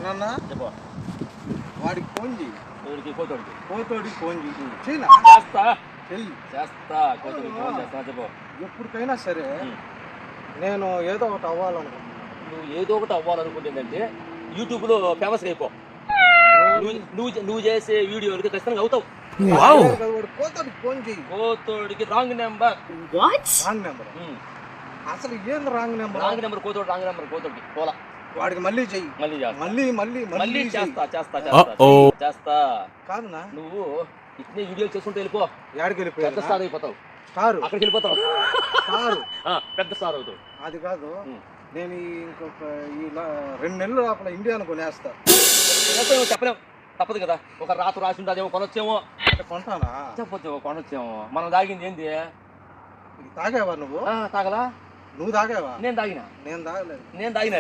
సరేనా చెప్పు. వాడికి ఫోన్ చేయి. కోతోడికి ఫోన్ చేయి. చేస్తా కోతోడికి ఫోన్ చేస్తా. చెప్పు. ఎప్పటికైనా సరే నేను ఏదో ఒకటి అవ్వాలనుకుంటున్నాను. నువ్వు ఏదో ఒకటి అవ్వాలనుకుంటుందంటే యూట్యూబ్లో ఫేమస్ అయిపో. నువ్వు చేసే వీడియోలకి ఖచ్చితంగా అవుతావు. కోతోడికి ఫోన్ చేయి. కోతోడికి రాంగ్ నెంబర్. Wrong number? అసలు ఏం రాంగ్ నెంబర్? రాంగ్ నెంబర్ కోతోడికి పోలా. వాడికి మళ్ళీ చెయ్యి. మళ్ళీ చేస్తా. కాదునా నువ్వు ఇట్నే వీడియోలు చేసుకుంటూ వెళ్ళిపో. యాడికి వెళ్ళిపోయి పెద్ద స్టార్ అయిపోతావు. అక్కడికి వెళ్ళిపోతావు. పెద్ద స్టార్ అవుతావు. అది కాదు, నేను ఇంకొక 2 నెలలు లోపల ఇండియాను కొనేస్తా. చెప్పలేము, తప్పదు కదా. ఒక రాత్రి రాసి ఉంటుందేమో, కొనొచ్చేమో. కొంటానా? చెప్పొచ్చు, కొనొచ్చేమో. మనం తాగింది ఏంది? తాగావా నువ్వు? తాగలా? నువ్వు తాగావా? నేను తాగినా. నేను తాగలేదు. నేను తాగినా.